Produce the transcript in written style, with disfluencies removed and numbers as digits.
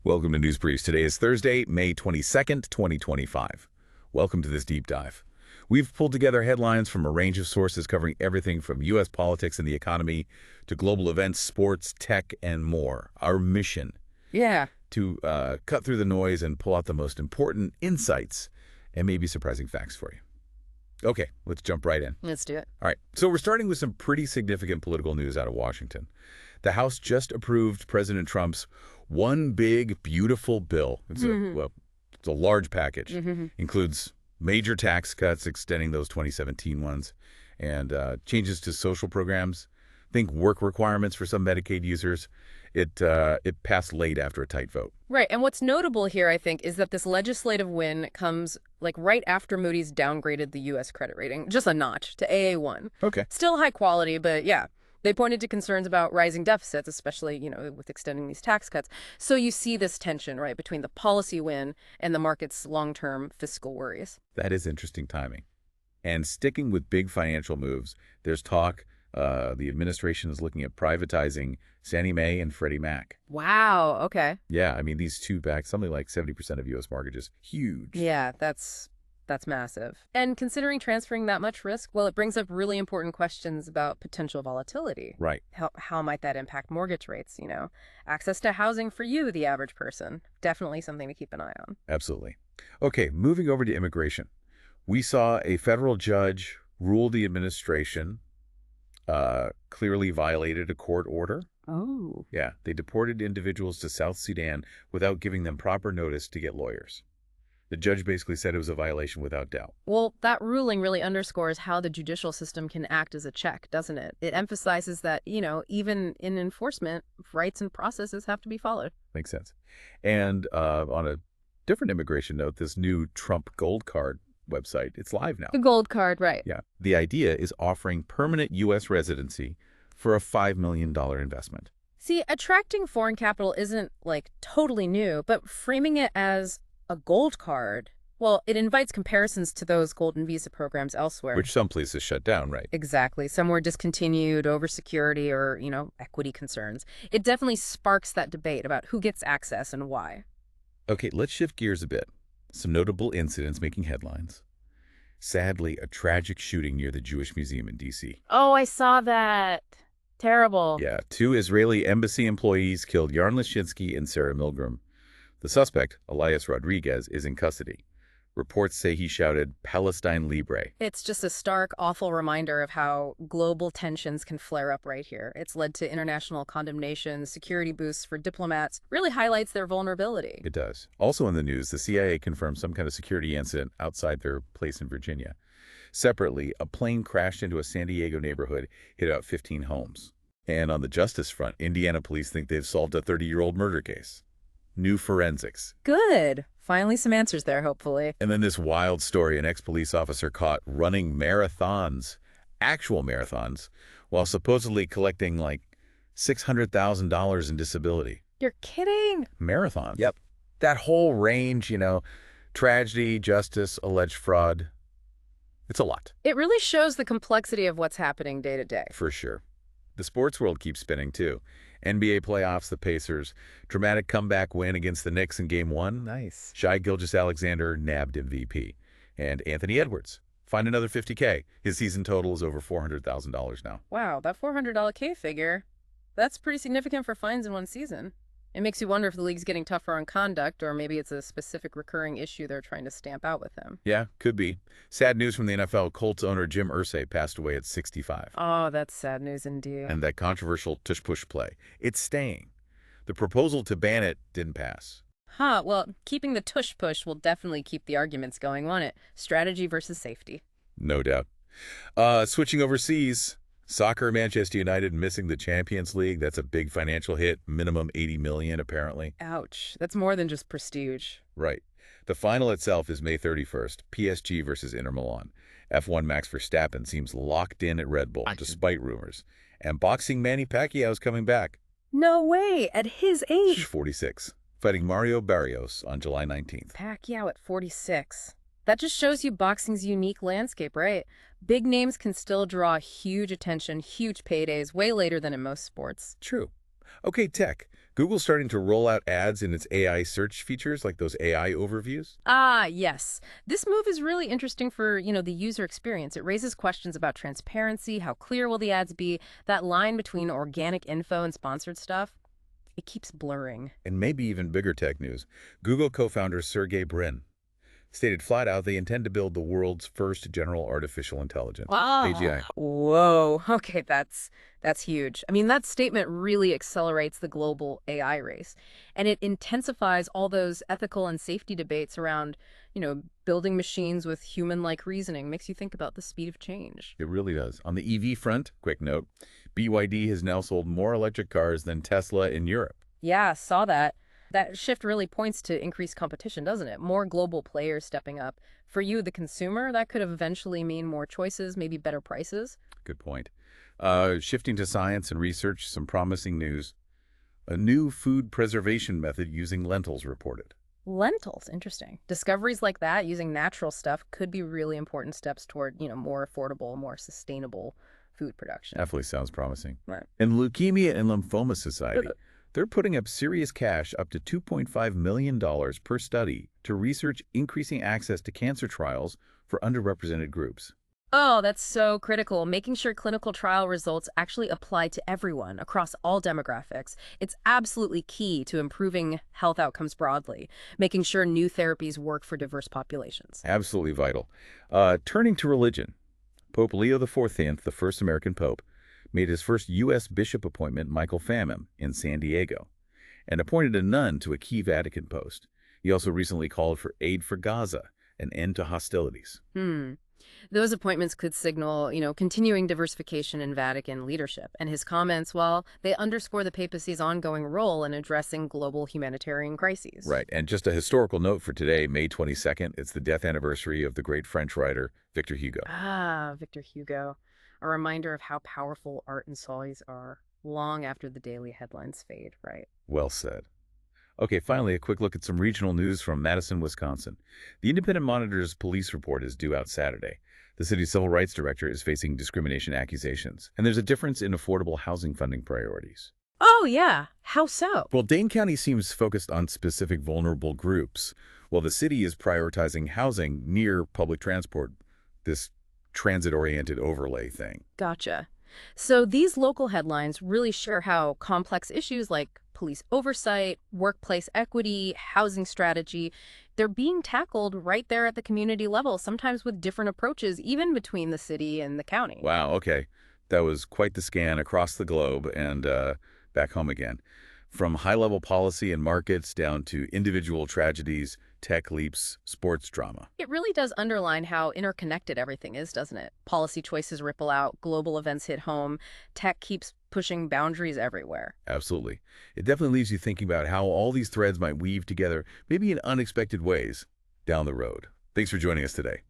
Welcome to News Briefs. Today is Thursday, May 22nd, 2025. Welcome to this deep dive. We've pulled together headlines from a range of sources covering everything from U.S. politics and the economy to global events, sports, tech, and more. Our mission Yeah. to cut through the noise and pull out the most important insights and maybe surprising facts for you. Okay, let's jump right in. Let's do it. All right, so we're starting with some pretty significant political news out of Washington. The House just approved President Trump's one big, beautiful bill. It's a large package. Includes major tax cuts, extending those 2017 ones, and changes to social programs. Think work requirements for some Medicaid users. It passed late after a tight vote. Right. And what's notable here, I think, is that this legislative win comes like right after Moody's downgraded the U.S. credit rating, just a notch, to AA1. Okay. Still high quality, but yeah. They pointed to concerns about rising deficits, especially, with extending these tax cuts. So you see this tension, right, between the policy win and the market's long-term fiscal worries. That is interesting timing. And sticking with big financial moves, there's talk the administration is looking at privatizing Fannie Mae and Freddie Mac. Wow. Okay. Yeah, I mean, these two back something like 70% of U.S. mortgages. Huge. Yeah, that's massive. And considering transferring that much risk, well, it brings up really important questions about potential volatility. Right. How might that impact mortgage rates, Access to housing for you, the average person. Definitely something to keep an eye on. Absolutely. Okay, moving over to immigration. We saw a federal judge rule the administration clearly violated a court order. Oh. Yeah, they deported individuals to South Sudan without giving them proper notice to get lawyers. The judge basically said it was a violation without doubt. Well, that ruling really underscores how the judicial system can act as a check, doesn't it? It emphasizes that, even in enforcement, rights and processes have to be followed. Makes sense. And on a different immigration note, this new Trump Gold Card website, it's live now. The gold card, right. Yeah. The idea is offering permanent U.S. residency for a $5 million investment. See, attracting foreign capital isn't, totally new, but framing it as a gold card, well, it invites comparisons to those golden visa programs elsewhere. Which some places shut down, right? Exactly. Some were discontinued over security or, equity concerns. It definitely sparks that debate about who gets access and why. Okay, let's shift gears a bit. Some notable incidents making headlines. Sadly, a tragic shooting near the Jewish Museum in D.C. Oh, I saw that. Terrible. Yeah, 2 Israeli embassy employees killed Yarn Lashinsky and Sarah Milgram. The suspect, Elias Rodriguez, is in custody. Reports say he shouted, "Palestine Libre." It's just a stark, awful reminder of how global tensions can flare up right here. It's led to international condemnation, security boosts for diplomats, really highlights their vulnerability. It does. Also in the news, the CIA confirmed some kind of security incident outside their place in Virginia. Separately, a plane crashed into a San Diego neighborhood, hit about 15 homes. And on the justice front, Indiana police think they've solved a 30-year-old murder case. New forensics. Good. Finally some answers there, hopefully. And then this wild story, an ex-police officer caught running marathons, actual marathons, while supposedly collecting like $600,000 in disability. You're kidding? Marathons. Yep. That whole range, tragedy, justice, alleged fraud. It's a lot. It really shows the complexity of what's happening day to day. For sure. The sports world keeps spinning, too. NBA playoffs, the Pacers. Dramatic comeback win against the Knicks in Game 1. Nice. Shai Gilgeous-Alexander nabbed MVP. And Anthony Edwards. Find another $50K. His season total is over $400,000 now. Wow, that $400 K figure, that's pretty significant for fines in one season. It makes you wonder if the league's getting tougher on conduct, or maybe it's a specific recurring issue they're trying to stamp out with him. Yeah, could be. Sad news from the NFL. Colts owner Jim Irsay passed away at 65. Oh, that's sad news indeed. And that controversial tush-push play. It's staying. The proposal to ban it didn't pass. Huh, well, keeping the tush-push will definitely keep the arguments going, won't it? Strategy versus safety. No doubt. Switching overseas. Soccer, Manchester United missing the Champions League. That's a big financial hit. Minimum $80 million, apparently. Ouch. That's more than just prestige. Right. The final itself is May 31st. PSG versus Inter Milan. F1 Max Verstappen seems locked in at Red Bull, despite rumors. And boxing Manny Pacquiao is coming back. No way. At his age. 46. Fighting Mario Barrios on July 19th. Pacquiao at 46. That just shows you boxing's unique landscape, right? Big names can still draw huge attention, huge paydays, way later than in most sports. True. Okay, tech. Google's starting to roll out ads in its AI search features, like those AI overviews. Ah, yes. This move is really interesting for, the user experience. It raises questions about transparency, how clear will the ads be, that line between organic info and sponsored stuff. It keeps blurring. And maybe even bigger tech news. Google co-founder Sergey Brin stated flat out they intend to build the world's first general artificial intelligence, AGI. Whoa. Okay, that's huge. I mean, that statement really accelerates the global AI race, and it intensifies all those ethical and safety debates around, building machines with human-like reasoning. Makes you think about the speed of change. It really does. On the EV front, quick note, BYD has now sold more electric cars than Tesla in Europe. Yeah, saw that. That shift really points to increased competition, doesn't it? More global players stepping up. For you, the consumer, that could eventually mean more choices, maybe better prices. Good point. Shifting to science and research, some promising news. A new food preservation method using lentils reported. Lentils, interesting. Discoveries like that using natural stuff could be really important steps toward, more affordable, more sustainable food production. Definitely sounds promising. Right. And Leukemia and Lymphoma Society, they're putting up serious cash up to $2.5 million per study to research increasing access to cancer trials for underrepresented groups. Oh, that's so critical. Making sure clinical trial results actually apply to everyone across all demographics. It's absolutely key to improving health outcomes broadly, making sure new therapies work for diverse populations. Absolutely vital. Turning to religion, Pope Leo XIV, the first American pope, made his first U.S. bishop appointment, Michael Famim, in San Diego, and appointed a nun to a key Vatican post. He also recently called for aid for Gaza, an end to hostilities. Those appointments could signal, continuing diversification in Vatican leadership. And his comments, well, they underscore the papacy's ongoing role in addressing global humanitarian crises. Right. And just a historical note for today, May 22nd, it's the death anniversary of the great French writer Victor Hugo. Ah, Victor Hugo. A reminder of how powerful art and stories are long after the daily headlines fade, right? Well said. Okay, finally, a quick look at some regional news from Madison, Wisconsin. The Independent Monitor's police report is due out Saturday. The city's civil rights director is facing discrimination accusations, and there's a difference in affordable housing funding priorities. Oh, yeah. How so? Well, Dane County seems focused on specific vulnerable groups, while the city is prioritizing housing near public transport, this transit-oriented overlay thing. Gotcha. So these local headlines really share how complex issues like police oversight, workplace equity, housing strategy, they're being tackled right there at the community level, sometimes with different approaches, even between the city and the county. Wow, okay. That was quite the scan across the globe and back home again. From high-level policy and markets down to individual tragedies, tech leaps, sports drama. It really does underline how interconnected everything is, doesn't it? Policy choices ripple out, global events hit home, tech keeps pushing boundaries everywhere. Absolutely. It definitely leaves you thinking about how all these threads might weave together, maybe in unexpected ways, down the road. Thanks for joining us today.